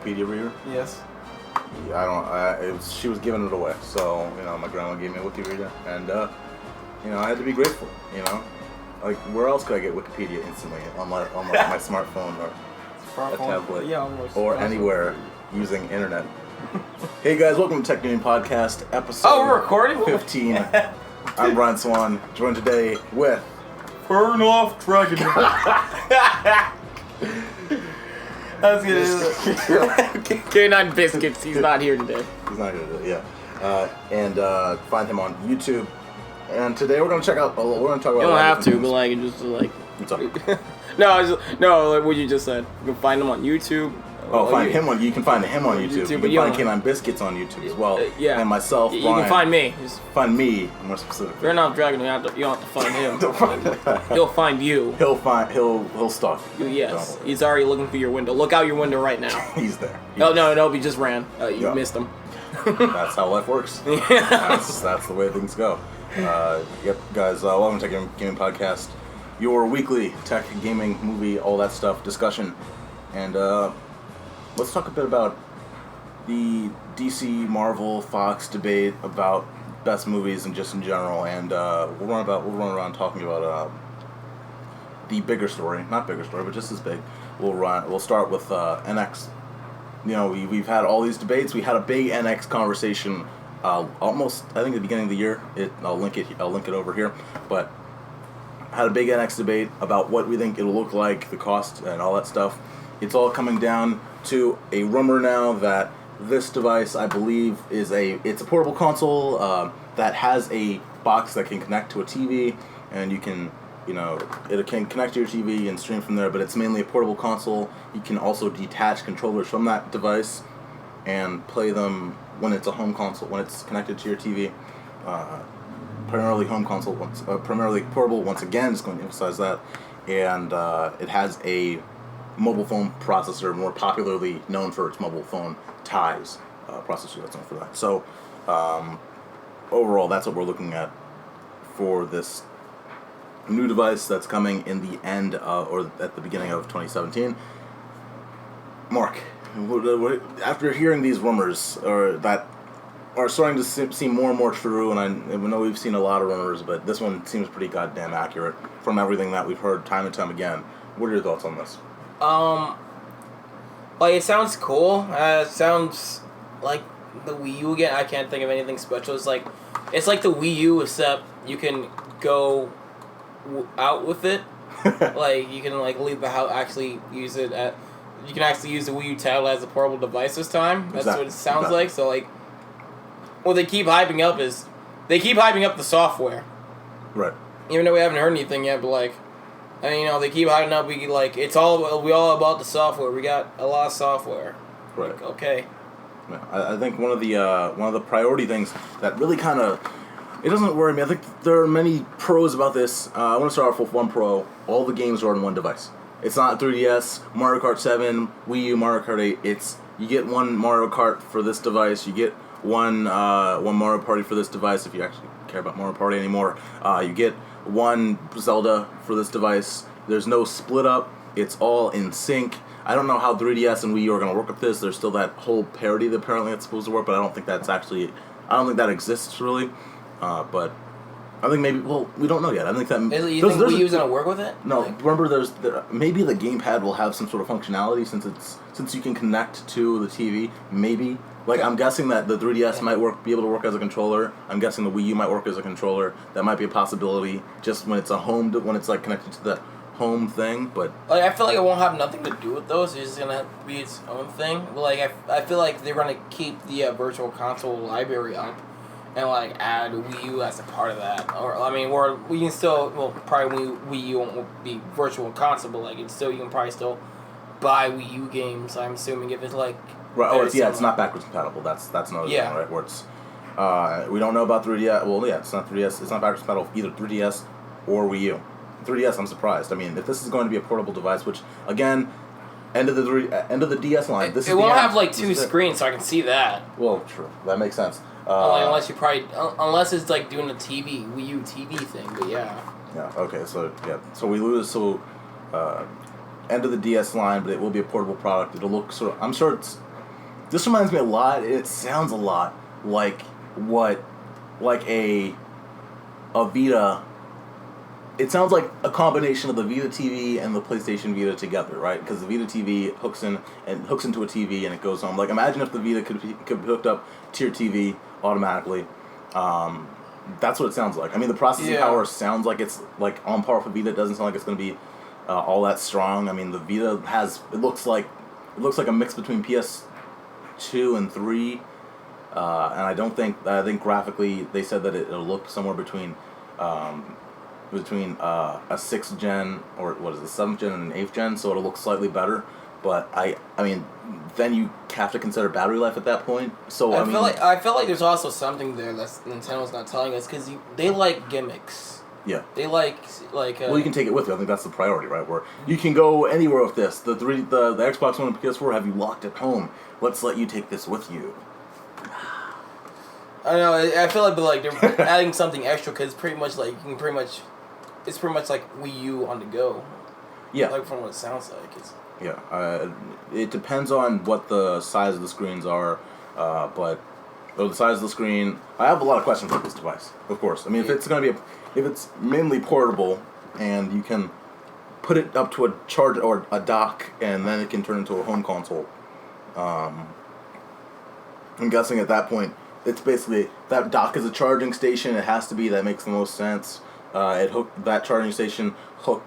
Wikipedia reader? Yes. Yeah, she was giving it away, so my grandma gave me a Wikipedia, and I had to be grateful. Like where else could I get Wikipedia instantly on my smartphone or a tablet or anywhere using internet? Hey guys, welcome to K9 Podcast episode. Oh, we're recording 15. I'm Brian Swan, joined today with Burn Off Dragon. That's good. K9 Biskuts. He's not here today. He's not here today. Yeah, and find him on YouTube. And today we're gonna check out. We're gonna talk about. You don't have to, but like, just like. What's up? No, like what you just said. You can find him on YouTube. You can find him on YouTube. You can find K9 Biskuts on YouTube as well. Yeah. And myself, You Brian. can find me. Just find me more specifically. Burn Off Dragon. You don't have to find him. He'll find you. He'll stalk you. Yes. He's already looking through your window. Look out your window right now. He's there. No, he just ran. You missed him. That's how life works. That's the way things go. Yep, guys. Welcome to Tech Gaming Podcast, your weekly tech, gaming, movie, all that stuff discussion, and let's talk a bit about the DC, Marvel, Fox debate about best movies and just in general, and we'll run around talking about the bigger story, not bigger story, but just as big. We'll start with NX. We've had all these debates. We had a big NX conversation. Almost, I think, at the beginning of the year. I'll link it over here. But had a big NX debate about what we think it'll look like, the cost, and all that stuff. It's all coming down to a rumor now that this device, I believe, it's a portable console that has a box that can connect to a TV, and you can, it can connect to your TV and stream from there. But it's mainly a portable console. You can also detach controllers from that device and play them when it's a home console, when it's connected to your TV. Primarily home console, primarily portable, once again, just going to emphasize that. And it has a mobile phone processor, more popularly known for its mobile phone ties processor that's known for that. So overall, that's what we're looking at for this new device that's coming in the end or at the beginning of 2017. Mark, after hearing these rumors that are starting to seem more and more true, and I know we've seen a lot of rumors, but this one seems pretty goddamn accurate from everything that we've heard time and time again. What are your thoughts on this? Like, it sounds cool. It sounds like the Wii U again. I can't think of anything special. It's like the Wii U, except you can go out with it. Like, you can leave the house, actually use it at. You can actually use the Wii U tablet as a portable device this time. That's what it sounds like. So, like, what they keep hyping up is they keep hyping up the software. Right. Even though we haven't heard anything yet, but like, they keep hyping up. We all about the software. We got a lot of software. Right. Like, okay. Yeah, I think one of the priority things that really kind of it doesn't worry me. I think there are many pros about this. I want to start off with one pro. All the games are on one device. It's not 3DS, Mario Kart 7, Wii U, Mario Kart 8. You get one Mario Kart for this device. You get one Mario Party for this device if you actually care about Mario Party anymore. You get one Zelda for this device. There's no split up. It's all in sync. I don't know how 3DS and Wii U are going to work with this. There's still that whole parity that apparently it's supposed to work, but I don't think that exists really. But I think maybe, we don't know yet. I think that... You think Wii U's going to work with it? No, remember maybe the gamepad will have some sort of functionality since you can connect to the TV, maybe. Like, I'm guessing that the 3DS might be able to work as a controller. I'm guessing the Wii U might work as a controller. That might be a possibility just when it's like connected to the home thing, but... Like, I feel like it won't have nothing to do with those. It's just going to be its own thing. But, like, I feel like they're going to keep the virtual console library up and, like, add Wii U as a part of that. Or we can still... probably Wii U won't be virtual console, but, like, you can probably still buy Wii U games, I'm assuming, if it's, like... Right. It's not backwards compatible. That's another thing, right? Where it's we don't know about 3DS. Well, yeah, it's not 3DS. It's not backwards compatible either 3DS or Wii U. 3DS, I'm surprised. I mean, if this is going to be a portable device, which again, end of the DS line, it won't have like two screens, so I can see that. Well, true. That makes sense. Unless it's like doing a Wii U TV thing, but yeah. Yeah. Okay. So we lose. So end of the DS line, but it will be a portable product. It'll look sort of. I'm sure it's This reminds me a lot. It sounds a lot like a Vita. It sounds like a combination of the Vita TV and the PlayStation Vita together, right? Because the Vita TV hooks into a TV and it goes on. Like, imagine if the Vita could be hooked up to your TV automatically. That's what it sounds like. I mean, the processing power sounds like it's like on par with the Vita. It doesn't sound like it's going to be all that strong. I mean, the Vita it looks like a mix between PS2 and 3, and I think graphically they said that it'll look somewhere between a 6th gen or what is it, 7th gen and an 8th gen, so it'll look slightly better. But I mean, then you have to consider battery life at that point. So I feel like there's also something there that Nintendo's not telling us, because they like gimmicks. Yeah. They like. Well, you can take it with you. I think that's the priority, right? Where you can go anywhere with this. The Xbox One and PS4 have you locked at home. Let's let you take this with you. I know. I feel like they're adding something extra, because it's pretty much like Wii U on the go. Yeah. Like from what it sounds like. It depends on what the size of the screens are, but the size of the screen, I have a lot of questions about this device. Of course, I mean, if it's mainly portable and you can put it up to a charge or a dock and then it can turn into a home console, I'm guessing at that point it's basically that dock is a charging station. It has to be. That makes the most sense. That charging station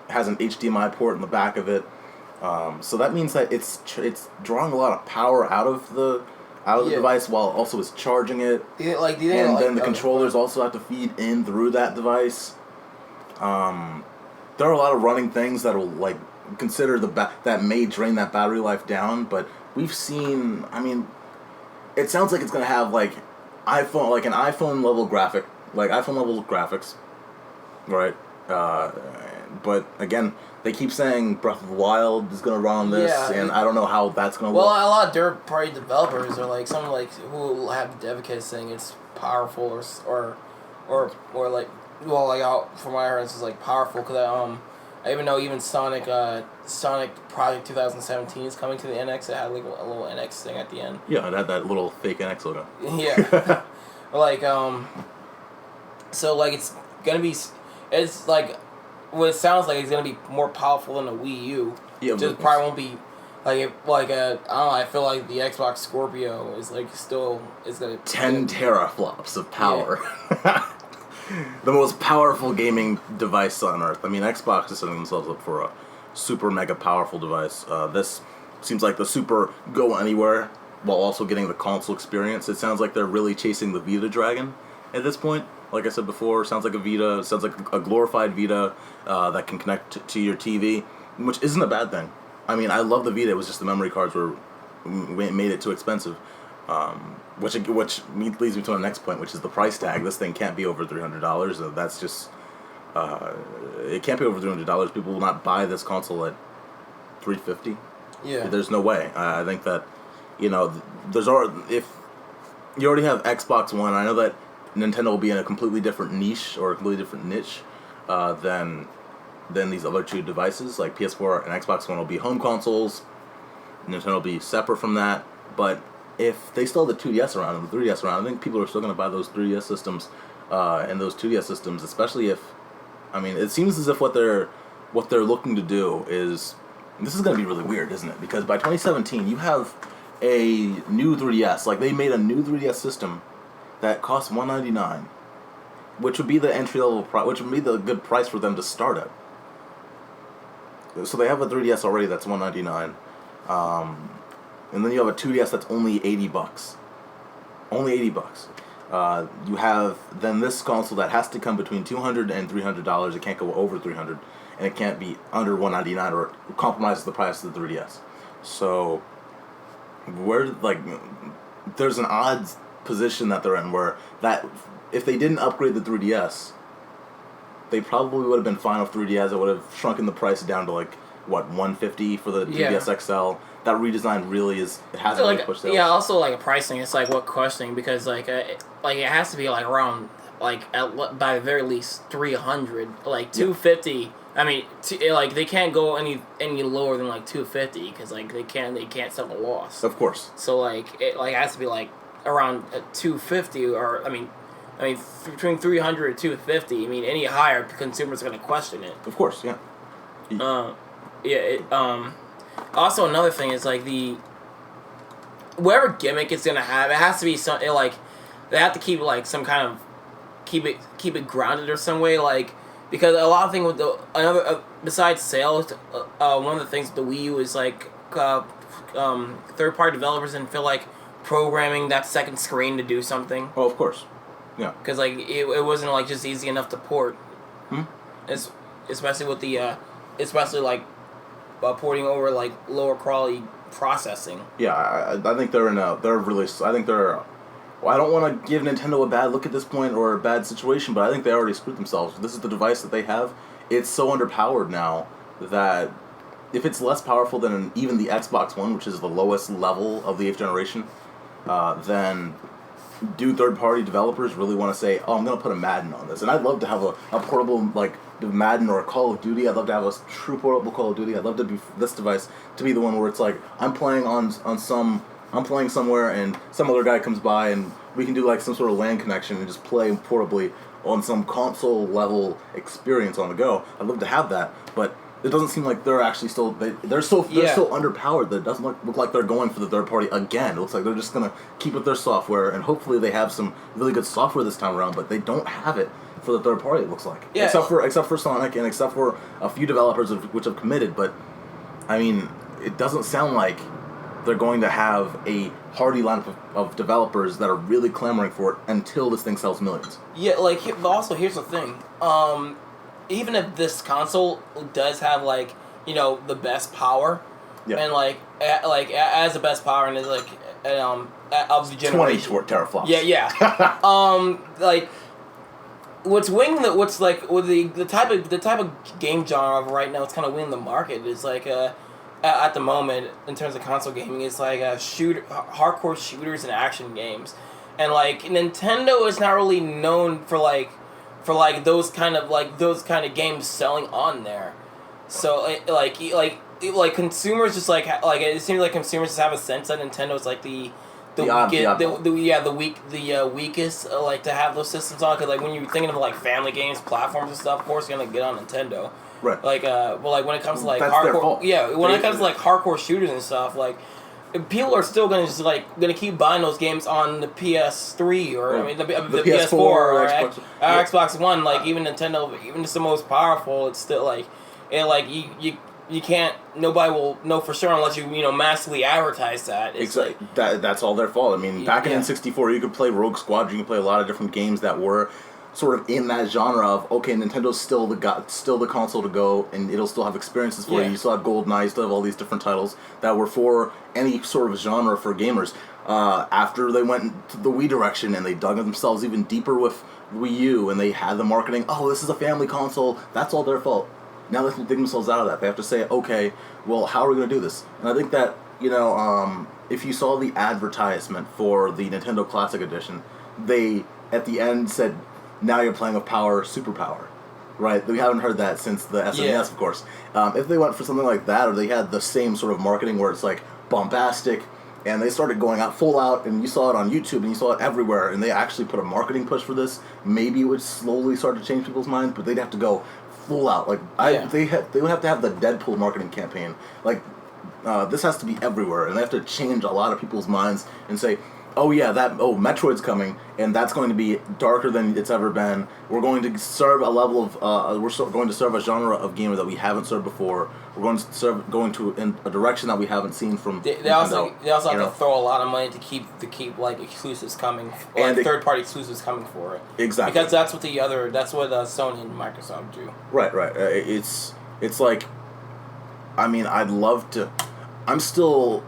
has an HDMI port in the back of it. So that means that it's drawing a lot of power out of the device while also is charging it. Then the controllers also have to feed in through that device. There are a lot of running things that will like consider that may drain that battery life down. But we've seen. I mean, it sounds like it's gonna have like an iPhone level graphics, right? But again, they keep saying Breath of the Wild is gonna run on this, and I don't know how that's gonna work. Well, a lot of third-party developers are like some who have advocates saying it's powerful or like out from my heard it's like powerful, because I even know Sonic Project 2017 is coming to the NX. It had like a little NX thing at the end. Yeah, it had that little fake NX logo. Yeah, so like it's gonna be, it's like. What it sounds like, it's gonna be more powerful than a Wii U. Yeah, just probably won't be I don't know. I feel like the Xbox Scorpio is gonna 10 teraflops of power. Yeah. The most powerful gaming device on Earth. I mean, Xbox is setting themselves up for a super mega powerful device. This seems like the super go anywhere while also getting the console experience. It sounds like they're really chasing the Vita Dragon at this point. Like I said before, sounds like a Vita. Sounds like a glorified Vita that can connect to your TV, which isn't a bad thing. I mean, I love the Vita. It was just the memory cards made it too expensive. Which leads me to the next point, which is the price tag. This thing can't be over $300. That's just it can't be over $300. People will not buy this console at $350. Yeah, there's no way. I think that if you already have Xbox One, I know that Nintendo will be in a completely different niche or a completely different niche than these other two devices. Like PS4 and Xbox One will be home consoles. Nintendo will be separate from that. But if they still have the 2DS around and the 3DS around, I think people are still going to buy those 3DS systems and those 2DS systems, especially if, I mean, it seems as if what they're looking to do is, this is going to be really weird, isn't it? Because by 2017, you have a new 3DS. Like, they made a new 3DS system that costs $199, which would be the entry level price, which would be the good price for them to start at. So they have a 3DS already that's $199, and then you have a 2DS that's only $80. Only $80. You have then this console that has to come between $200 and $300. It can't go over $300, and it can't be under $199 or it compromises the price of the 3DS. So there's an odd position that they're in where that if they didn't upgrade the 3DS, they probably would have been fine with 3DS. It would have shrunken the price down to $150 for the 3DS XL. That redesign really hasn't really pushed sales. Yeah, also pricing. It's what questioning, because it has to be around by the very least $300. $250 I mean, like they can't go any lower than like 250 because like they can't sell a loss. Of course. So like it has to be like around 250 or I mean between 300 and 250. I mean any higher consumers are gonna question it. Of course, yeah. Also another thing is like whatever gimmick it's gonna have, it has to be something like they have to keep like some kind of keep it grounded or some way like. Because a lot of things with besides sales, one of the things with the Wii U is like third-party developers didn't feel like programming that second screen to do something. Oh, of course, yeah. Because like it wasn't like just easy enough to port. Especially with the porting over like lower quality processing. Yeah, I think they're I don't want to give Nintendo a bad look at this point or a bad situation, but I think they already screwed themselves. This is the device that they have. It's so underpowered now that if it's less powerful than even the Xbox One, which is the lowest level of the 8th generation, then do third-party developers really want to say, oh, I'm going to put a Madden on this? And I'd love to have a portable, like, Madden or a Call of Duty. I'd love to have a true portable Call of Duty. I'd love to be this device to be the one where it's like, I'm playing somewhere and some other guy comes by and we can do like some sort of LAN connection and just play portably on some console level experience on the go. I'd love to have that, but it doesn't seem like they're actually still they're so underpowered that it doesn't look like they're going for the third party again. It looks like they're just gonna keep with their software and hopefully they have some really good software this time around, but they don't have it for the third party. It looks like except for Sonic and except for a few developers which have committed, but I mean it doesn't sound like they're going to have a hardy lineup of developers that are really clamoring for it until this thing sells millions. Yeah, like, but also here's the thing. Even if this console does have, like, you know, the best power, and, like, as the best power and is, like, of the generation. 20 teraflops. Yeah. Like, what's winning the type of game genre right now, it's kind of winning the market is, like, at the moment, in terms of console gaming, it's like hardcore shooters and action games, and like Nintendo is not really known for those kind of games selling on there. So consumers just like it seems like consumers just have a sense that Nintendo's like the weakest like to have those systems on, because like when you're thinking of like family games, platforms and stuff, of course you're gonna get on Nintendo. Right. Like when it comes to like that's their fault. when it comes to like hardcore shooters and stuff, like people are still gonna keep buying those games on the PS3 or I mean the PS4 or Xbox One. Like even Nintendo, even just the most powerful, it's still like you can't. Nobody will know for sure unless you massively advertise that. It's exactly. That's all their fault. I mean, back in N64, you could play Rogue Squadron. You could play a lot of different games that were sort of in that genre of Nintendo's still the console to go, and it'll still have experiences for you. You still have GoldenEye, you still have all these different titles that were for any sort of genre for gamers. After they went to the Wii direction and they dug themselves even deeper with Wii U, and they had the marketing, this is a family console. That's all their fault. Now they have to dig themselves out of that. They have to say, okay, well, how are we going to do this? And I think that if you saw the advertisement for the Nintendo Classic Edition, they at the end said, now you're playing with power, superpower, right? We haven't heard that since the SNES, of course. If they went for something like that, or they had the same sort of marketing where it's like bombastic, and they started going out full out, and you saw it on YouTube, and you saw it everywhere, and they actually put a marketing push for this, maybe it would slowly start to change people's minds, but they'd have to go full out. Like they would have to have the Deadpool marketing campaign. Like this has to be everywhere, and they have to change a lot of people's minds and say, Metroid's coming, and that's going to be darker than it's ever been. We're going to serve a level of going to serve a genre of gamer that we haven't served before. We're going to in a direction that we haven't seen from. They also have to throw a lot of money to keep like exclusives coming, and third party exclusives coming for it. Exactly, because that's what Sony and Microsoft do. Right. It's like, I mean, I'd love to. I'm still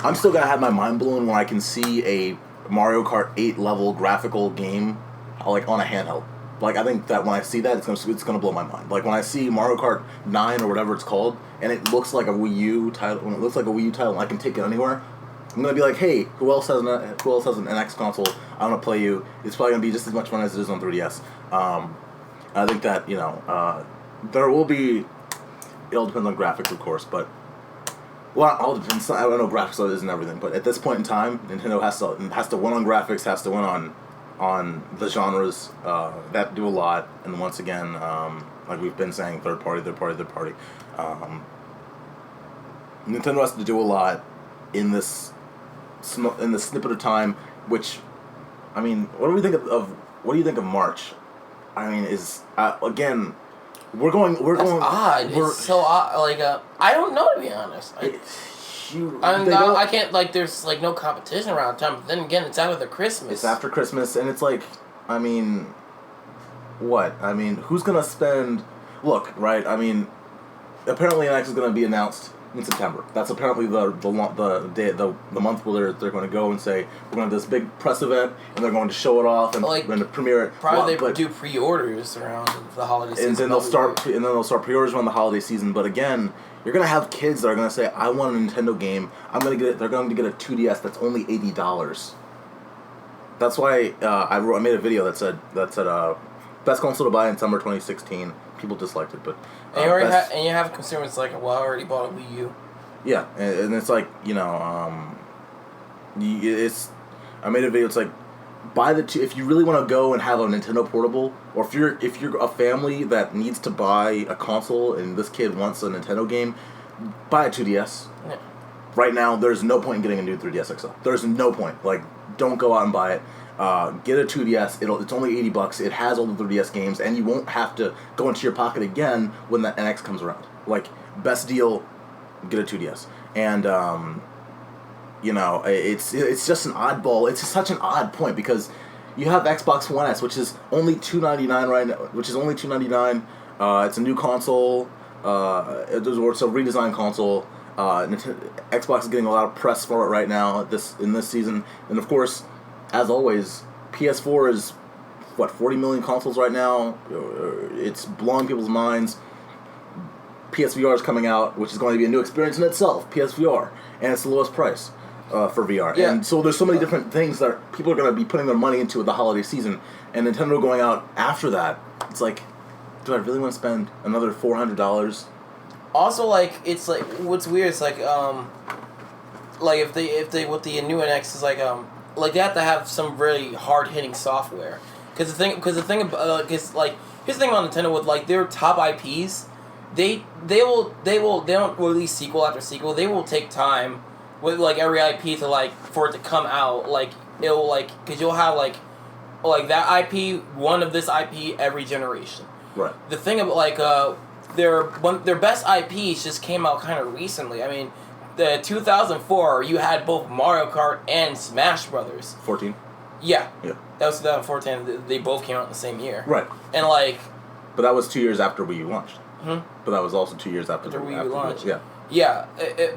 gonna have my mind blown when I can see a Mario Kart 8 level graphical game like on a handheld. Like I think that when I see that, it's gonna blow my mind. Like when I see Mario Kart 9 or whatever it's called, and it looks like a Wii U title, and I can take it anywhere, I'm gonna be like, hey, who else has an NX console? I want to play you. It's probably gonna be just as much fun as it is on 3DS. I think that there will be. It all depends on graphics, of course, but well, all depends. I don't know graphics isn't everything, but at this point in time, Nintendo has to win on graphics, has to win on the genres that do a lot, and once again, like we've been saying, third party. Nintendo has to do a lot in this snippet of time. Which, I mean, what do we think of? What do you think of March? I mean, is again, we're going. Odd. It's so odd. Like, I don't know, to be honest. I can't, like, there's, like, no competition around time, but then again, it's after Christmas. It's after Christmas, and it's like, I mean, what? I mean, who's gonna spend... Look, right, I mean, apparently NX is gonna be announced in September. That's apparently the month where they're going to go and say, we're going to do this big press event, and they're going to show it off, and like, we're going to premiere it. Probably they do pre-orders around the holiday season. And then they'll start pre-orders around the holiday season, but again... You're going to have kids that are going to say, I want a Nintendo game. I'm going to get it. They're going to get a 2DS that's only $80. That's why I made a video that said best console to buy in summer 2016. People disliked it, but... and you have consumers like, well, I already bought a Wii U. Yeah, and it's like, you know, I made a video, it's like, buy the two, if you really want to go and have a Nintendo Portable, or if you're a family that needs to buy a console and this kid wants a Nintendo game, buy a 2DS. Yeah. Right now, there's no point in getting a new 3DS XL. There's no point. Like, don't go out and buy it. Get a 2DS. It's only $80. It has all the 3DS games, and you won't have to go into your pocket again when the NX comes around. Like, best deal, get a 2DS. And you know, it's just an oddball. It's just such an odd point because you have Xbox One S, which is only $299 right now. Which is only $299. It's a new console. It's a redesigned console. Xbox is getting a lot of press for it right now in this season, and of course, as always, PS4 is 40 million consoles right now. It's blowing people's minds. PSVR is coming out, which is going to be a new experience in itself. PSVR, and it's the lowest price. For VR. Yeah. And so there's so many different things that people are going to be putting their money into with the holiday season, and Nintendo going out after that. It's like, do I really want to spend another $400? Also, like, it's like, what's weird is like if they with the new NX is like they have to have some really hard hitting software because the thing about here's the thing about Nintendo with like their top IPs, they don't release sequel after sequel. They will take time with like every IP to like for it to come out, like it'll like because you'll have like that IP, one of this IP every generation. Right. The thing about like their best IPs just came out kind of recently. I mean, the 2004 you had both Mario Kart and Smash Brothers. 14. Yeah. Yeah. That was 2014. They both came out in the same year. Right. And like. But that was 2 years after Wii U launched. Hmm. But that was also 2 years after Wii U launched. Yeah. Yeah,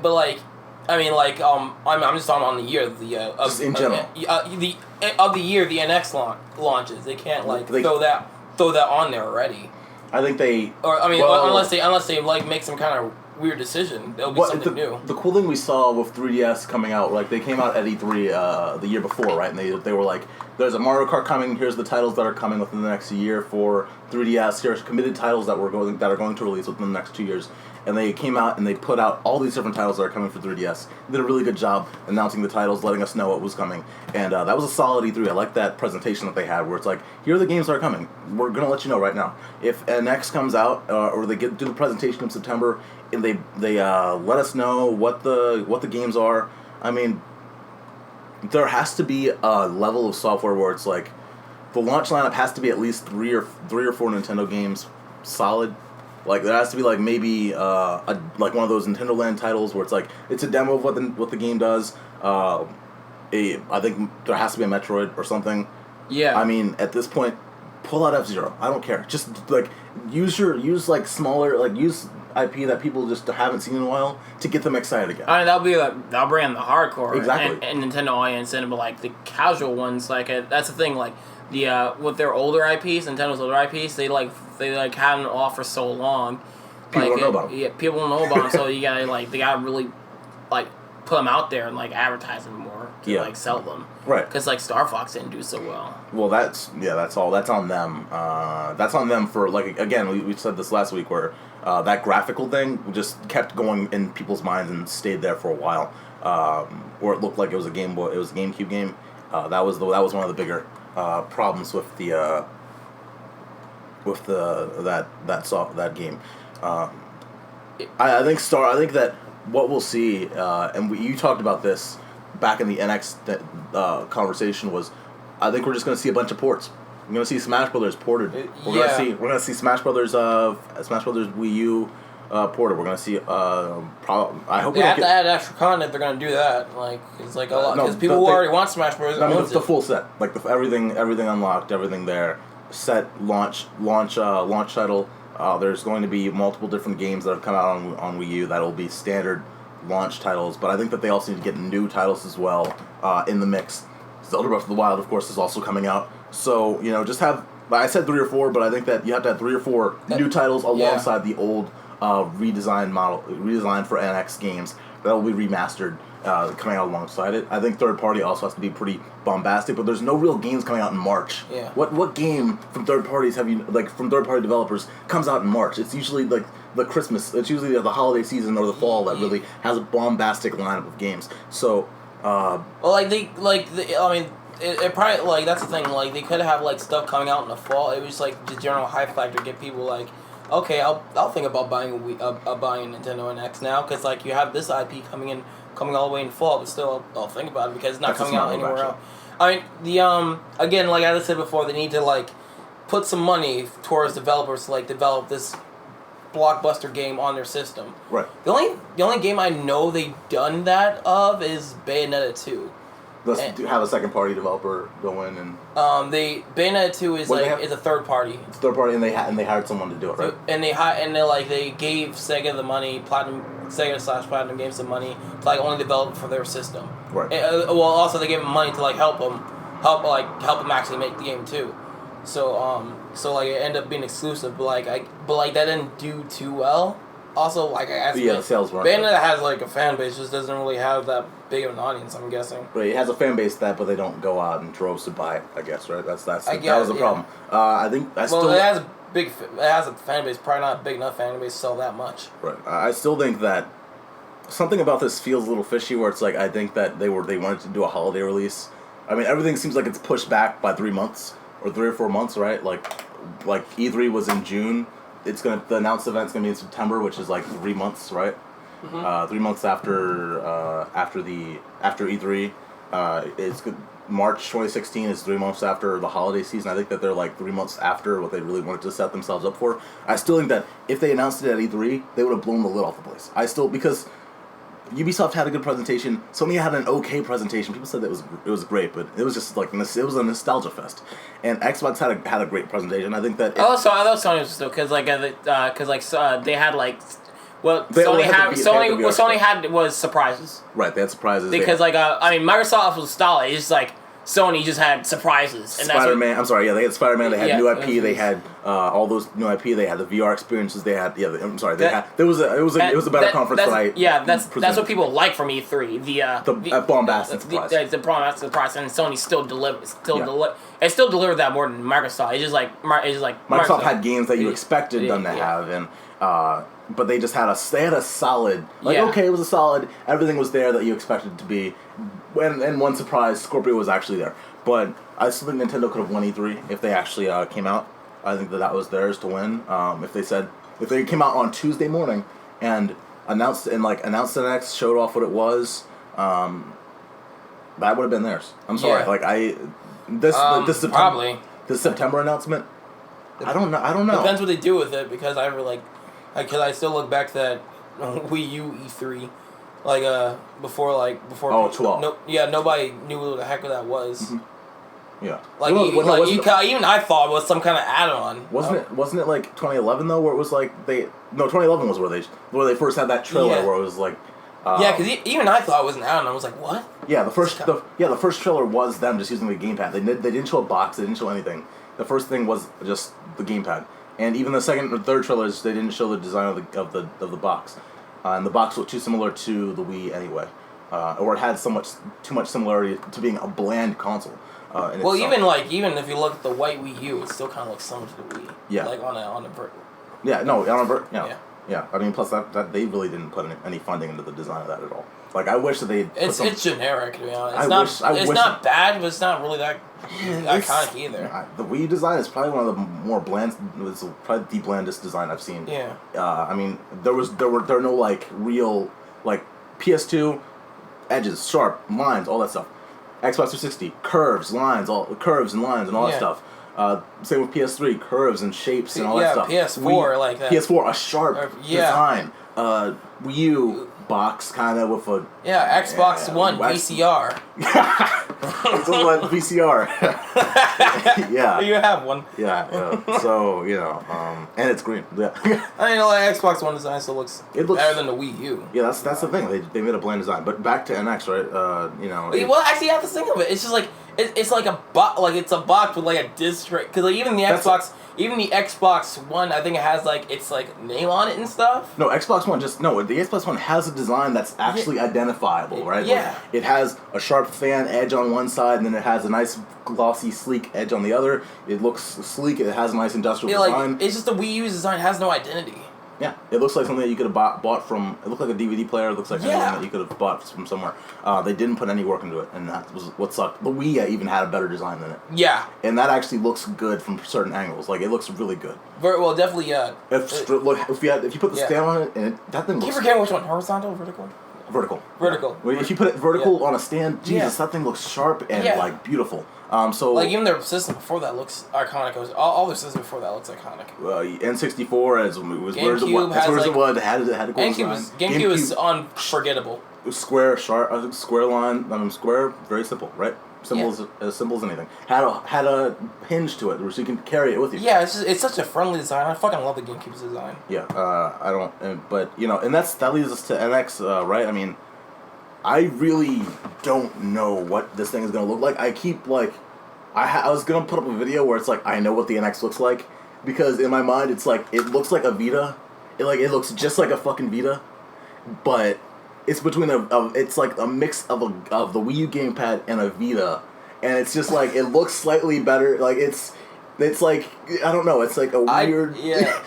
but like. I mean, like, I'm just talking on the year just in general. The year the NX launches. They can't like throw that on there already. I think they. Or I mean, unless they like make some kind of weird decision, it'll be something new. The cool thing we saw with 3DS coming out, like they came out at E3 the year before, right? And they were like, "There's a Mario Kart coming. Here's the titles that are coming within the next year for 3DS. Here's committed titles that are going to release within the next 2 years." And they came out and they put out all these different titles that are coming for 3DS. They did a really good job announcing the titles, letting us know what was coming. And that was a solid E3. I like that presentation that they had where it's like, here are the games that are coming. We're going to let you know right now. If NX comes out or they do the presentation in September and they let us know what the games are, I mean, there has to be a level of software where it's like, the launch lineup has to be at least three or four Nintendo games solid. Like there has to be like maybe like one of those Nintendo Land titles where it's like it's a demo of what the game does. I think there has to be a Metroid or something. Yeah. I mean, at this point, pull out F-Zero. I don't care. Just like use smaller use IP that people just haven't seen in a while to get them excited again. I mean, that'll bring in the hardcore exactly and Nintendo audience in, but like the casual ones, like that's the thing, like. With their older IPs, Nintendo's older IPs, they had them off for so long. People don't know about them. Yeah, people don't know about them, so they gotta really, like, put them out there and, like, advertise them more. to like sell them. Right. Because like Star Fox didn't do so well. Well, that's on them. That's on them for, like, again, we said this last week where that graphical thing just kept going in people's minds and stayed there for a while. Or it looked like it was a GameCube game. That was one of the bigger problems with that game. I think that what we'll see, and you talked about this back in the NX conversation, was I think we're just going to see a bunch of ports. We're going to see Smash Brothers ported. We're going to see Smash Brothers Wii U ported. We're going to see I hope they have to add extra content. They're going to do that. Like, it's like a lot because people who already want Smash Brothers. I mean, the full set, like everything unlocked, everything there. Set launch title. There's going to be multiple different games that have come out on Wii U that'll be standard launch titles, but I think that they also need to get new titles as well in the mix. Zelda Breath of the Wild, of course, is also coming out. So, just have, I said 3 or 4, but I think that you have to have 3 or 4 new titles alongside the old redesigned for NX games that will be remastered coming out alongside it. I think third party also has to be pretty bombastic, but there's no real games coming out in March. Yeah. What game from third parties from third party developers comes out in March? It's usually like the Christmas. It's usually the holiday season or the fall that really has a bombastic lineup of games. So. It probably, like, that's the thing, like, they could have, like, stuff coming out in the fall. It was, like, the general hype factor to get people, like, okay, I'll think about buying buying a Nintendo NX now, because, like, you have this IP coming all the way in fall, but still, I'll think about it, because it's not coming out anywhere else. I mean, again, like I said before, they need to, like, put some money towards developers to, like, develop this blockbuster game on their system. Right. The only game I know they've done that of is Bayonetta 2. Let's have a second party developer go in and. Bayonetta 2 is is a third party. It's third party, and they hired someone to do it, right? And they gave Sega the money, Sega/Platinum Games the money to like only develop for their system. Right. And, also they gave them money to like help them actually make the game too. So like it ended up being exclusive, but that didn't do too well. Also, like I asked, the sales weren't. Bayonetta has like a fan base, just doesn't really have that big of an audience. I'm guessing. Right, it has a fan base but they don't go out in droves to buy it. I guess, right? That was the problem. It has a fan base, probably not a big enough fan base to sell that much. Right. I still think that something about this feels a little fishy. Where it's like I think that they wanted to do a holiday release. I mean, everything seems like it's pushed back by 3 months or 3 or 4 months, right? Like E3 was in June. The announced event's gonna be in September, which is like 3 months, right? Mm-hmm. 3 months after E3. It's good. March 2016 is 3 months after the holiday season. I think that they're like 3 months after what they really wanted to set themselves up for. I still think that if they announced it at E3, they would have blown the lid off the place. Because Ubisoft had a good presentation. Sony had an okay presentation. People said that it was great, but it was just like it was a nostalgia fest. And Xbox had a great presentation. I think that. I thought Sony was still because they had like. Well, Sony had was surprises. Right, they had surprises. Because Microsoft was style. It's just like Sony just had surprises. And Spider-Man. I'm sorry. Yeah, they had Spider-Man. They had new IP. They had all those new IP. They had the VR experiences. They had. Yeah, I'm sorry. It was a better conference. That's what people like from E3. The bombastic surprise. The bombastic surprise, and Sony still delivered. It still delivered that more than Microsoft. It's just like Microsoft had games that you expected them to have, and but they just had a solid. Okay, it was a solid. Everything was there that you expected it to be. And one surprise, Scorpio was actually there. But I still think Nintendo could have won E3 if they actually came out. I think that was theirs to win. If they came out on Tuesday morning and announced the NX, showed off what it was, that would have been theirs. I'm sorry. Yeah. This September announcement. I don't know. Depends what they do with it because I still look back to that Wii U E3. Before. Oh, 12. Nobody knew what the heck that was. Mm-hmm. Yeah. Even I thought it was some kind of add-on. Wasn't it like 2011 though, where it was like 2011 was where they first had that trailer where it was like. Because even I thought it was an add-on. I was like, what? Yeah, the first trailer was them just using the gamepad. They didn't show a box. They didn't show anything. The first thing was just the gamepad. And even the second or third trailers, they didn't show the design of the box. And the box looked too similar to the Wii anyway. or it had too much similarity to being a bland console. Well, even if you look at the white Wii U, it still kind of looks similar to the Wii. Yeah. Like on a Yeah. No. On a Yeah. Yeah. I mean, plus that they really didn't put any funding into the design of that at all. Like, I wish that they. It's generic, to be honest. It's not bad, but it's not really that iconic either. The Wii design is probably one of the more bland. It's probably the blandest design I've seen. Yeah. I mean, there are no like real like PS2 edges, sharp lines, all that stuff. Xbox 360 curves, lines, curves and lines and all that stuff. Same with PS3, curves and shapes and all that stuff. PS4 like that. PS4 a sharp design. Wii U box kind of with a Xbox One VCR. It's a one VCR. Yeah. You have one. Yeah. So and it's green. Yeah. I mean, like Xbox One design still looks better than the Wii U. Yeah, that's the thing. They made a bland design. But back to NX, right? Well, actually, you have to think of it. It's just like it's like a box. Like it's a box with like a disc tray. Because like, even the Xbox One, I think it has like its like name on it and stuff. No, Xbox One the Xbox One has a design that's actually identifiable, right? Yeah. Like, it has a sharp fan edge on one side, and then it has a nice glossy, sleek edge on the other. It looks sleek. It has a nice industrial design. Like, it's just the Wii U's design has no identity. Yeah, it looks like something that you could have bought from. It looked like a DVD player. It looks like anything that you could have bought from somewhere. They didn't put any work into it, and that was what sucked. The Wii even had a better design than it. Yeah. And that actually looks good from certain angles. Like, it looks really good. Very well, definitely. If you put the stand on it, and that thing looks. Keep forgetting which one, horizontal or vertical? Vertical. Vertical. Yeah. If you put it vertical on a stand, Jesus, that thing looks sharp and like beautiful. So like even their system before that looks iconic. All their system before that looks iconic. N64 was where GameCube it was. It had a cool design. GameCube was unforgettable. Square, sharp, square line. I mean, square, very simple, right? Simple as anything. Had a hinge to it, so you can carry it with you. Yeah, it's such a friendly design. I fucking love the GameCube's design. Yeah, I don't, but and that leads us to NX, right? I mean, I really don't know what this thing is gonna look like. I keep I was gonna put up a video where it's like I know what the NX looks like, because in my mind it's like it looks like a Vita, it looks just like a fucking Vita, but it's between it's like a mix of the Wii U gamepad and a Vita, and it's just like it looks slightly better. Like it's like I don't know. It's like a weird.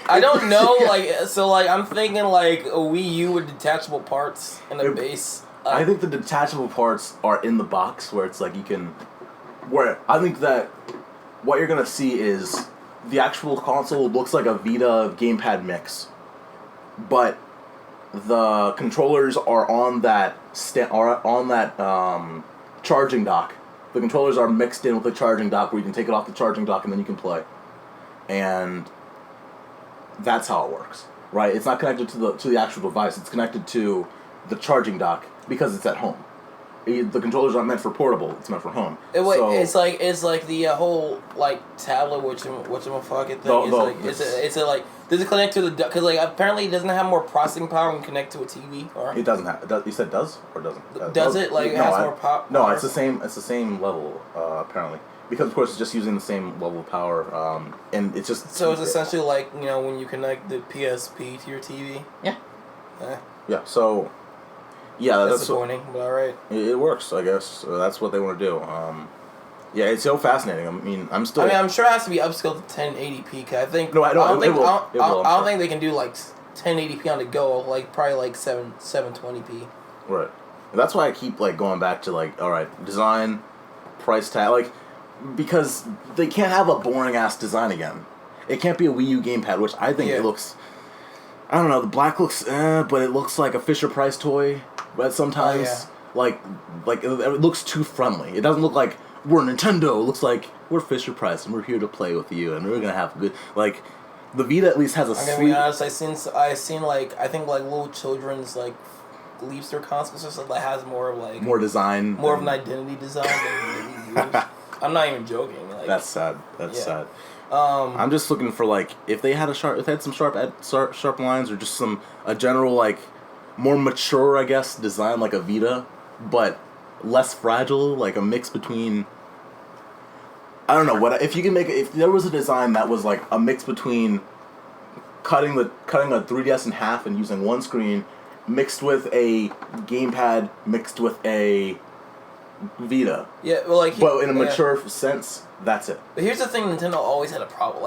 I don't know. I'm thinking like a Wii U with detachable parts and a base. I think the detachable parts are in the box where it's like you can. Where I think that what you're gonna see is the actual console looks like a Vita gamepad mix, but the controllers are on that charging dock. The controllers are mixed in with the charging dock, where you can take it off the charging dock and then you can play, and that's how it works, right? It's not connected to the actual device. It's connected to the charging dock because it's at home. The controllers aren't meant for portable. It's meant for home. It's like the whole like tablet whatchamafallit thing. Does it connect to the because apparently it doesn't have more processing power when you connect to a TV or it doesn't have. You said does or doesn't? Does it it has more power? No, it's the same. It's the same level apparently, because of course it's just using the same level of power and it's just. So it's essentially like when you connect the PSP to your TV. Yeah. Yeah. So. Yeah, that's disappointing, but alright. It works, I guess. So that's what they want to do. Yeah, it's so fascinating. I mean, I'm sure it has to be upscaled to 1080p. Cause I think I don't think they can do like 1080p on the go. Like probably like 720p. Right. That's why I keep going back to all right, design, price tag, because they can't have a boring ass design again. It can't be a Wii U gamepad, which I think it looks. I don't know. The black looks, but it looks like a Fisher Price toy. But sometimes, it looks too friendly. It doesn't look like we're Nintendo. It looks like we're Fisher Price and we're here to play with you and we're gonna have good. The Vita at least has a. I'm gonna be honest. I seen I think little children's Leapster consoles or something that has more of more design, more of an identity design than Wii U. I'm not even joking. That's sad. That's sad. I'm just looking for if they had some sharp lines or just a general more mature, I guess, design like a Vita, but less fragile, like a mix between. I don't know if you can if there was a design that was a mix between cutting a 3DS in half and using one screen, mixed with a gamepad, mixed with a Vita. Yeah, well, like... But in a mature sense, that's it. But here's the thing Nintendo always had a problem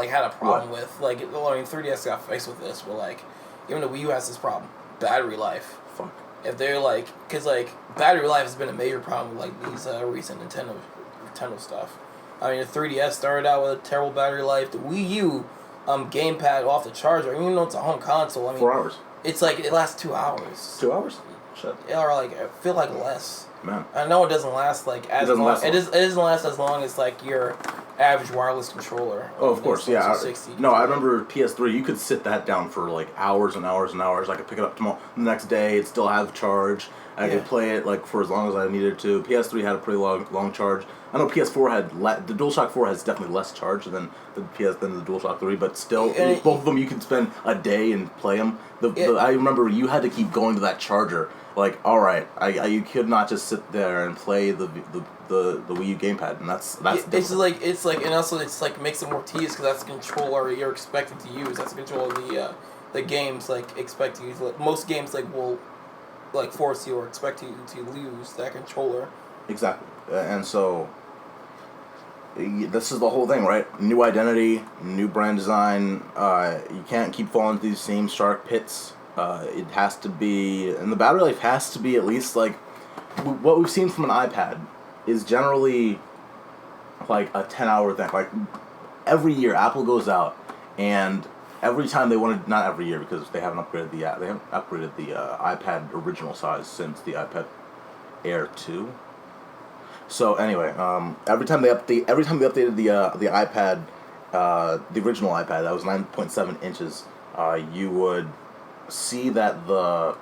with. Like, I mean, 3DS got faced with this, but, like, even the Wii U has this problem. Battery life. Fuck. If they're, like... Because, like, battery life has been a major problem with, like, these recent Nintendo stuff. I mean, the 3DS started out with a terrible battery life. The Wii U gamepad off the charger, even though it's a home console, I mean... 4 hours. It's like, it lasts 2 hours. 2 hours? Shit. Or, like, I feel like less. Man. I know it doesn't last, like, as long. It doesn't last as long as, like, your average wireless controller. Oh, of course, yeah. I remember remember PS3, you could sit that down for, like, hours and hours and hours. I could pick it up tomorrow. The next day, it'd still have charge. I could play it, like, for as long as I needed to. PS3 had a pretty long charge. I know PS4 had... the DualShock 4 has definitely less charge than the DualShock 3, but still, both of them, you could spend a day and play them. I remember you had to keep going to that charger. Like, all right, you could not just sit there and play the Wii U gamepad, and that's it's like, and also it's like makes it more tedious because that's the controller you're expected to use. That's the controller the games like expect you to. Like, most games will like force you or expect you to lose that controller. Exactly, and so this is the whole thing, right? New identity, new brand design. You can't keep falling into these same shark pits. It has to be, and the battery life has to be at least like what we've seen from an iPad is generally like a 10-hour thing. Like every year, Apple goes out, and every time they want to, not every year because they haven't upgraded the iPad original size since the iPad Air 2. So anyway, every time they updated the iPad, the original iPad that was 9.7 inches, you would see that the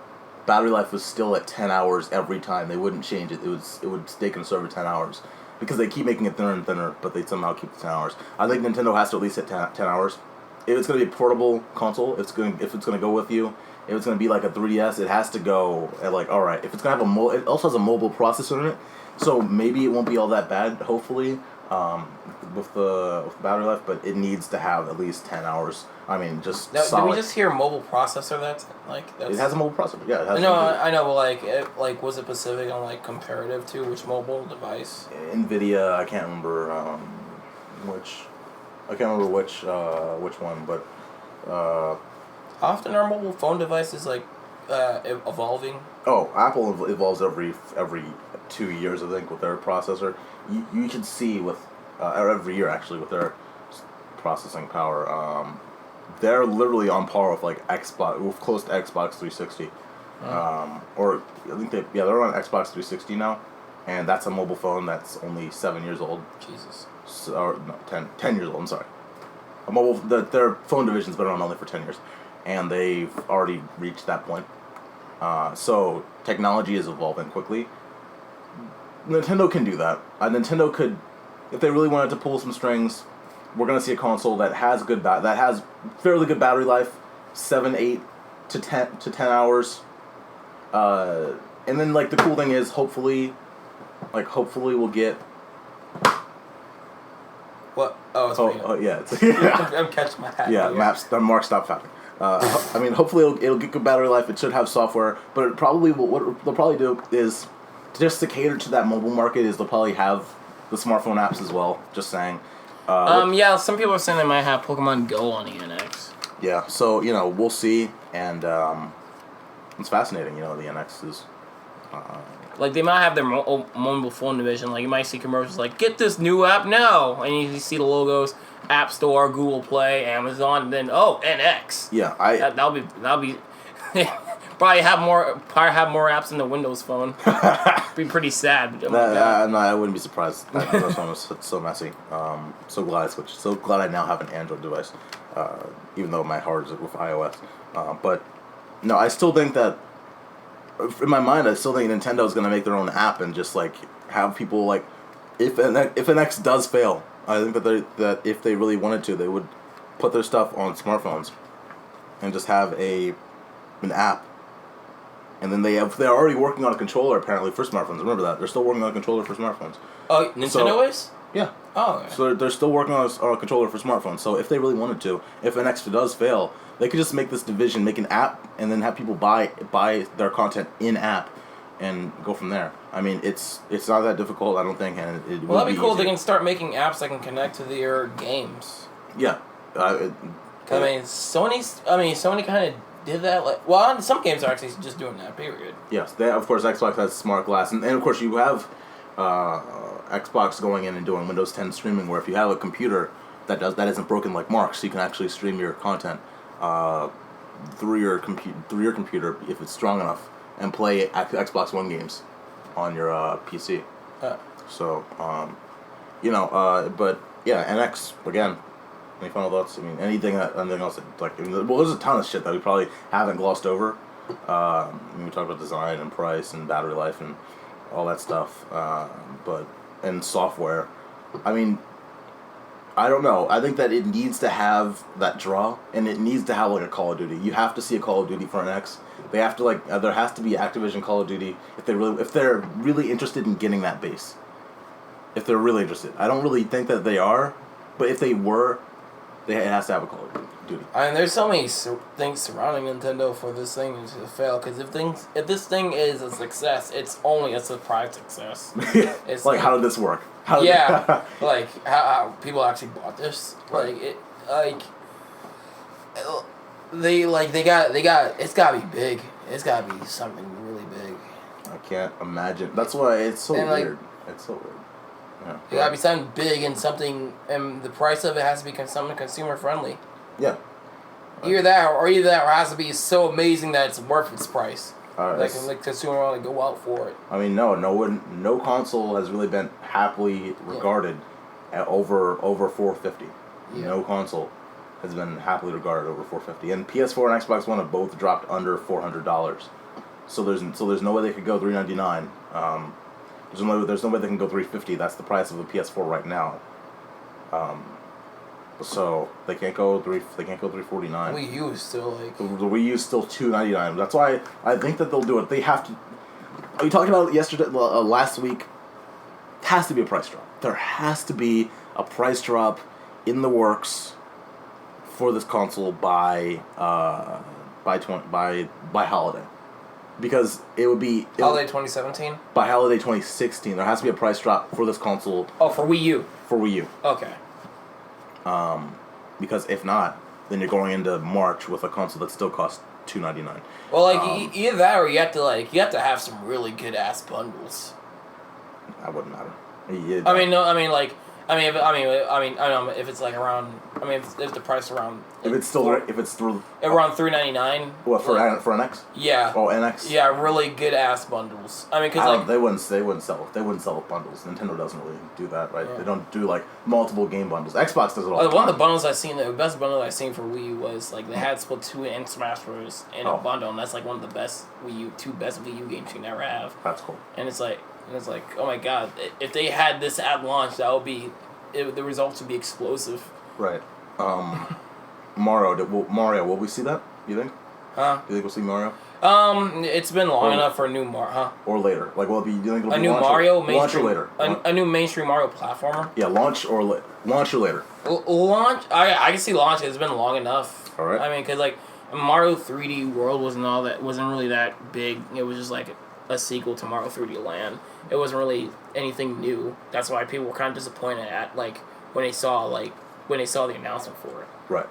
battery life was still at 10 hours every time. They wouldn't change it. It would stay conserved at 10 hours because they keep making it thinner and thinner, but they somehow keep the 10 hours. I think Nintendo has to at least hit 10 hours. If it's going to be a portable console, if it's going to go with you, if it's going to be like a 3DS, it has to go at like, all right, if it's going to have it also has a mobile processor in it, so maybe it won't be all that bad, hopefully, with the battery life, but it needs to have at least 10 hours. I mean, just now, solid. Did we just hear mobile processor? That's it has a mobile processor. Yeah, it has. No, I know, but was it specific on like comparative to which mobile device? NVIDIA. I can't remember which. I can't remember which one, but. How often are mobile phone devices like evolving? Oh, Apple evolves every 2 years, I think, with their processor. You can see with or every year actually with their processing power. They're literally on par with like Xbox, close to Xbox 360. Or I think they're on Xbox 360 now, and that's a mobile phone that's only 7 years old. Jesus. So, or no, 10 years old. I'm sorry. Their phone division's been around only for 10 years, and they've already reached that point. So technology is evolving quickly. Nintendo can do that. Nintendo could, if they really wanted to pull some strings. We're gonna see a console that has fairly good battery life, 7, 8 to 10 hours. And then like the cool thing is hopefully we'll get. What? Oh, yeah. I'm catching my hat. Yeah, maps. Mark, stop fapping. I mean, hopefully it'll get good battery life. It should have software, but it probably what they'll probably do is just to cater to that mobile market is they'll probably have the smartphone apps as well. Just saying. Yeah, some people are saying they might have Pokemon Go on the NX. Yeah, so, we'll see, and it's fascinating, the NX is... Like, they might have their mobile phone division, like, you might see commercials like, get this new app now, and you see the logos, App Store, Google Play, Amazon, and then, NX. Yeah, That'll be... Probably have more apps than the Windows Phone. Be pretty sad. No, I wouldn't be surprised. That Windows Phone was so messy. So glad I switched. So glad I now have an Android device, even though my heart is with iOS. But no, I still think that in my mind, I still think Nintendo is going to make their own app and just like have people like if an X does fail, I think that if they really wanted to, they would put their stuff on smartphones and just have an app. And then they're already working on a controller apparently for smartphones. Remember that they're still working on a controller for smartphones. Oh, Nintendo is? Yeah. Oh. Okay. So they're still working on a controller for smartphones. So if they really wanted to, if NX does fail, They could just make this division, make an app, and then have people buy their content in app, and go from there. I mean, it's not that difficult, I don't think, and it Well, would that'd be cool. easy. They can start making apps that can connect to their games. Yeah. Sony kind of did that. Like, well, some games are actually just doing that. Period. Yes, of course, Xbox has smart glass, and of course you have Xbox going in and doing Windows 10 streaming, where if you have a computer that isn't broken like Mark's, you can actually stream your content through your computer if it's strong enough, and play Xbox One games on your PC. So, but yeah, NX again. Any final thoughts? I mean, anything else that, there's a ton of shit that we probably haven't glossed over. We talked about design and price and battery life and all that stuff, and software. I mean, I don't know. I think that it needs to have that draw, and it needs to have like a Call of Duty. You have to see a Call of Duty for an X. They have to there has to be Activision Call of Duty if they're really interested in getting that base. If they're really interested, I don't really think that they are, but if they were, it has to have a Call of Duty. I mean, there's so many things surrounding Nintendo for this thing to fail. Because if this thing is a success, it's only a surprise success. It's how did this work? How people actually bought this. Right. They got. It's gotta be big. It's gotta be something really big. I can't imagine. That's why it's so weird. It's so weird. Yeah. It gotta be something big and and the price of it has to be something consumer friendly. Yeah. Either that, or it has to be so amazing that it's worth its price. The consumer want to go out for it. I mean, no console has really been happily regarded at over $450. Yeah. No console has been happily regarded over $450, and PS4 and Xbox One have both dropped under $400. So there's no way they could go $399. There's no way they can go $350. That's the price of a PS4 right now. So they can't go $349. Wii U is still the Wii U is still $299. That's why I think that they'll do it. They have to. We talked about it last week. It has to be a price drop. There has to be a price drop in the works for this console by holiday. Because it would be... Holiday 2017? By holiday 2016. There has to be a price drop for this console. Oh, for Wii U? For Wii U. Okay. Because if not, then you're going into March with a console that still costs $299. Well, either that or you have to have some really good-ass bundles. That wouldn't matter. If it's like around, if the price around, if it's through around $399. What for NX? Yeah. Oh, NX. Yeah, really good ass bundles. Because they wouldn't sell bundles. Nintendo doesn't really do that, right? Yeah. They don't do multiple game bundles. Xbox does it all the time. One of the bundles I've seen, the best bundle I've seen for Wii U was they had Splatoon and Smash Bros. In a bundle, and that's one of the best two best Wii U games you can ever have. That's cool. And it's like, oh my god, if they had this at launch, that would be, the results would be explosive. Right. Mario, will we see that, you think? Huh? Do you think we'll see Mario? It's been long enough for a new Mario, huh? Or later. Do you think it'll be new Mario launch or later? A new mainstream Mario platformer? Yeah, launch or later. Launch? I can see launch. It's been long enough. All right. Because Mario 3D World wasn't really that big. It was just a sequel to Mario 3D Land. It wasn't really anything new. That's why people were kind of disappointed at when they saw the announcement for it. Right.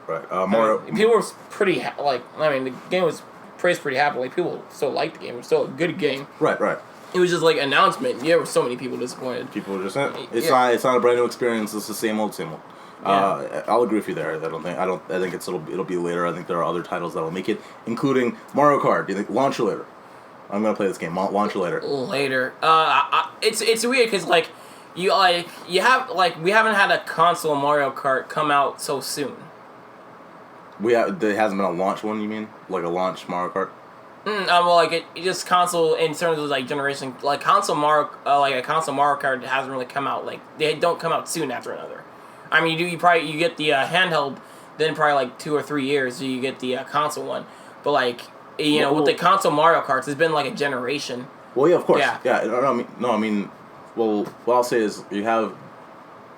Mario. People were pretty the game was praised pretty happily. People still liked the game. It was still a good game. Right. It was just announcement. There were so many people disappointed. People were just it's not a brand new experience. It's the same old. Yeah. I'll agree with you there. I think it'll be later. I think there are other titles that'll make it, including Mario Kart. Do you think launch or later? I'm gonna play this game. Launch or later? Later. It's weird because we haven't had a console Mario Kart come out so soon. There hasn't been a launch one. You mean a launch Mario Kart? It just console in terms of generation. Console Mario, a console Mario Kart hasn't really come out. They don't come out soon after another. You get the handheld, then probably 2 or 3 years you get the console one, but with the console Mario Karts, it's been a generation. Well, yeah, of course. Yeah. Well, what I'll say is you have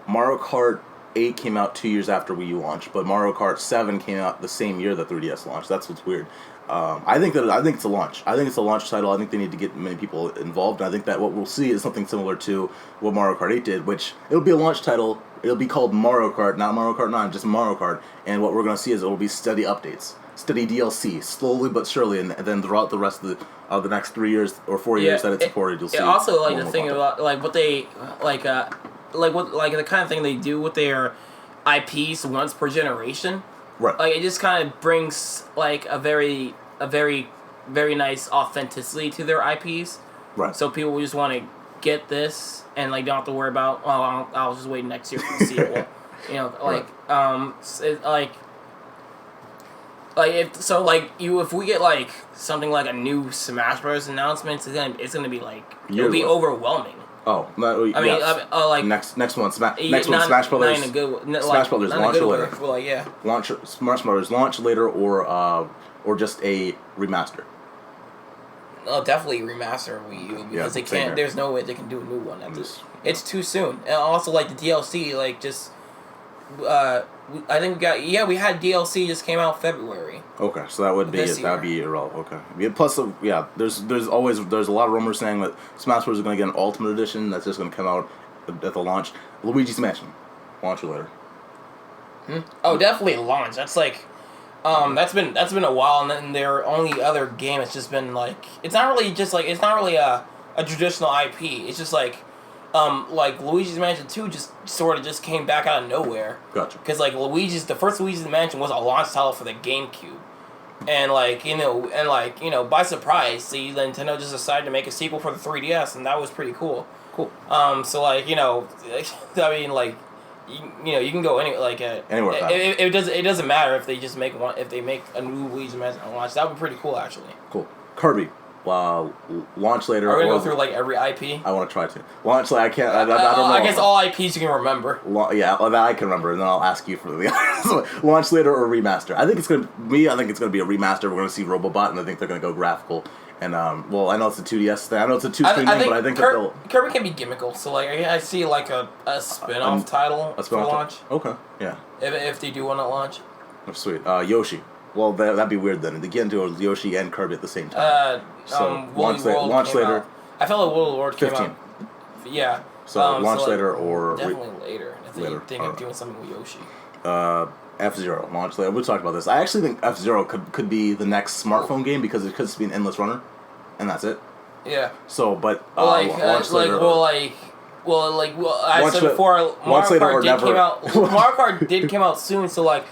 Mario Kart 8 came out 2 years after Wii U launch, but Mario Kart 7 came out the same year that 3DS launched. That's what's weird. I think it's a launch. I think it's a launch title. I think they need to get many people involved. And I think that what we'll see is something similar to what Mario Kart 8 did, which it'll be a launch title. It'll be called Mario Kart, not Mario Kart 9, just Mario Kart. And what we're going to see is it'll be steady updates, steady DLC, slowly but surely, and then throughout the rest of the next 3 years or 4 years that it's supported, you'll see. Also, like more the thing content. about like what they like the kind of thing they do with their IPs once per generation. Right. Like it just kind of brings like a very very nice authenticity to their IPs. Right. So people just want to get this and like don't have to worry about I'll just wait next year for the sequel. You know, like if we get like something like a new Smash Bros. Announcement, it's gonna be like it'll be overwhelming. Oh, no, I mean, like next one, Smash Brothers. Smash Brothers Launch later. Like yeah, Smash Brothers launch later, or just a remaster. Oh, definitely remaster Wii U because they can't. There's no way they can do a new one. It's too soon. And also, like the DLC, like just. I think we had DLC just came out February. Okay, so that would be irrelevant. Okay. Yeah, plus, there's a lot of rumors saying that Smash Bros. Is going to get an Ultimate Edition that's just going to come out at the launch. Luigi's Mansion, launch later. Oh, definitely launch. That's like, that's been a while, and then their only other game has just been like it's not really a traditional IP. It's just like Luigi's Mansion 2 just sort of just came back out of nowhere. Gotcha. Because the first Luigi's Mansion was a launch title for the GameCube, and by surprise, Nintendo just decided to make a sequel for the 3DS, and that was pretty cool. Cool. You can go anywhere. It doesn't matter if they just make one. If they make a new Luigi's Mansion launch, that would be pretty cool actually. Cool. Kirby. Launch later. Are we gonna go through like every IP? I want to try to launch. I can't. I don't know. I guess all IPs you can remember. That I can remember, and then I'll ask you for the others. Launch later or remaster. I think it's gonna be a remaster. We're gonna see Robobot, and I think they're gonna go graphical. And I know it's a 2DS thing. I know it's a 2-screen thing, but I think Kirby can be gimmickal. So like I see like a spin-off title for launch. Okay. Yeah. If they do one at launch. Oh, sweet. Yoshi. Well, that'd be weird then. They get into Yoshi and Kirby at the same time. Launch later. I felt like Woolly World came out. Yeah. So launch later or definitely later. I think I'm doing something with Yoshi. F-Zero launch later. We talked about this. I actually think F-Zero could be the next smartphone game because it could just be an endless runner, and that's it. Yeah. So, but I said before, Mario Kart did come out soon, so like.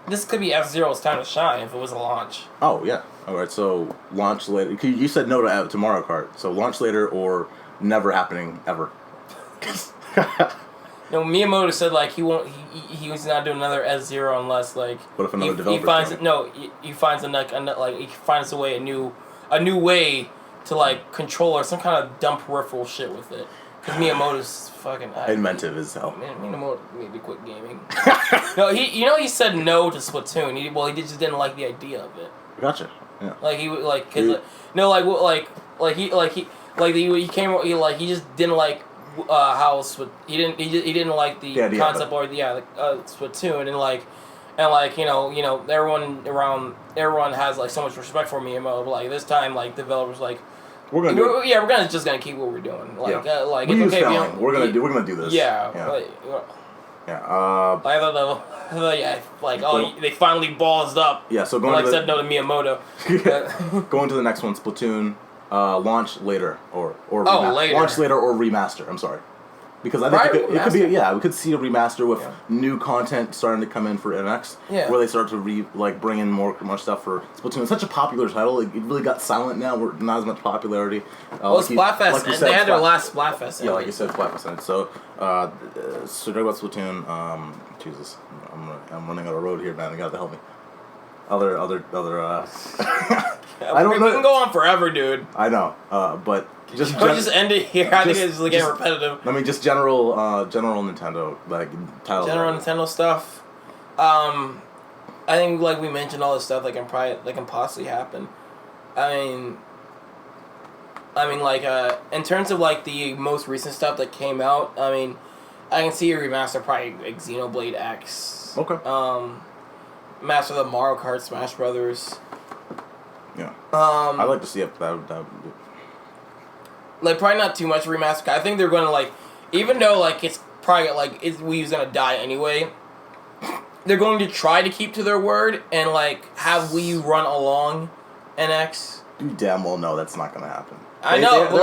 This could be F-Zero's time to shine if it was a launch. Oh, yeah. All right, so launch later. You said no to Mario Kart. So launch later or never happening ever. No, Miyamoto said like he won't. He was not doing another F-Zero unless like. What if another developer? He finds he finds a way a new way to like control or some kind of dumb peripheral shit with it. Because Miyamoto's fucking inventive as hell. Miyamoto need to quit gaming. No, he said no to Splatoon. He just didn't like the idea of it. Gotcha. Yeah. He just didn't like how he didn't like the concept or Splatoon and everyone has like so much respect for Miyamoto. But like this time like developers like. We're just gonna keep what we're doing. Like, we use spelling. We're gonna do this. Yeah. They finally ballsed up. Yeah. So said no to Miyamoto. Going to the next one, Splatoon, launch later or later. Launch later or remaster. I'm sorry. Because I think it could be we could see a remaster with new content starting to come in for NX, where they start to bring in more stuff for Splatoon. It's such a popular title; it really got silent now. We're not as much popularity. Splatfest. They had their last Splatfest. Yeah, like you said, Splatfest. So, talk about Splatoon. Jesus, I'm running out of road here, man. You got to help me. Other. I don't know. We can go on forever, dude. I know, but. Just end it here. I think it's getting repetitive. I mean, just general Nintendo titles. General Nintendo stuff. I think like we mentioned all this stuff that can possibly happen. I mean, in terms of like the most recent stuff that came out. I mean, I can see a remaster probably like Xenoblade X. Okay. Master of the Mario Kart Smash Brothers. Yeah. I'd like to see if that. Like probably not too much remaster. I think they're gonna like, even though like it's probably like Wii U's gonna die anyway. They're going to try to keep to their word and like have Wii U run along NX. You damn well know that's not gonna happen. I know. They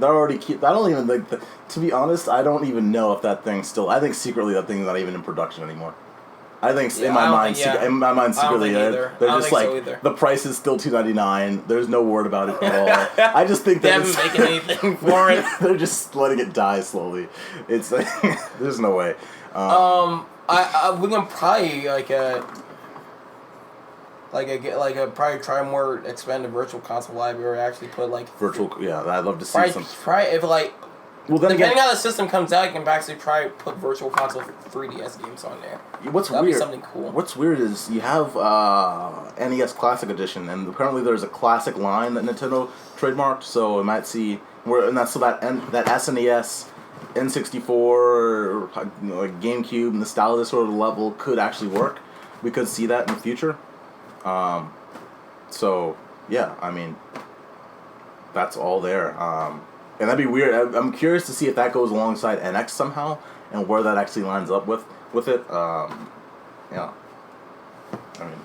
already keep. I don't even like. To be honest, I don't even know if that thing's still. I think secretly that thing's not even in production anymore. I think in my mind, secretly, they're just like the price is still $2.99. There's no word about it at all. I just think they haven't making anything for it. They're just letting it die slowly. It's like, there's no way. We can probably probably try more expanded virtual console library. Actually, put like virtual. Yeah, I'd love to see some. Try if like. Well, then depending on how the system comes out, you can actually try to put virtual console 3DS games on there. That'd be something cool. What's weird is you have NES Classic Edition, and apparently there's a classic line that Nintendo trademarked. So I might see that SNES, N64, like GameCube, nostalgia sort of level could actually work. We could see that in the future. So yeah, I mean, that's all there. And that'd be weird. I'm curious to see if that goes alongside NX somehow, and where that actually lines up with it. Yeah. I mean,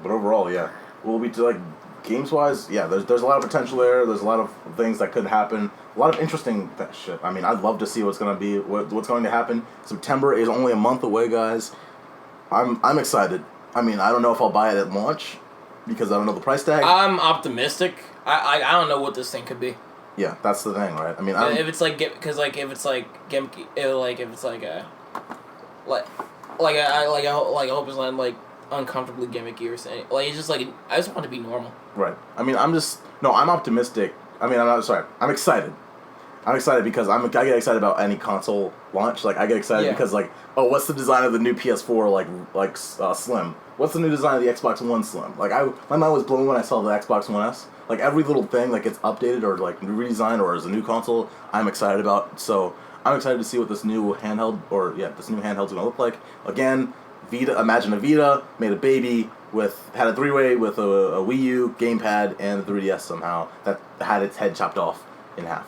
but overall, yeah. Will we like games wise? Yeah. There's a lot of potential there. There's a lot of things that could happen. A lot of interesting shit. I mean, I'd love to see what's going to happen. September is only a month away, guys. I'm excited. I mean, I don't know if I'll buy it at launch because I don't know the price tag. I'm optimistic. I don't know what this thing could be. Yeah, that's the thing, right? I mean, if it's like if it's like a I hope it's not like uncomfortably gimmicky or something. Like it's just like I just want it to be normal. Right. I mean, I'm optimistic. I mean, I'm excited. I'm excited because I get excited about any console launch. Like I get excited because like, oh, what's the design of the new PS4 Slim? What's the new design of the Xbox One Slim? Like my mind was blown when I saw the Xbox One S. Like every little thing like gets updated or like redesigned or is a new console. I'm excited about. So I'm excited to see what this new handheld's gonna look like. Again, Vita. Imagine a Vita made a baby had a 3-way with a Wii U gamepad and a 3DS somehow that had its head chopped off in half.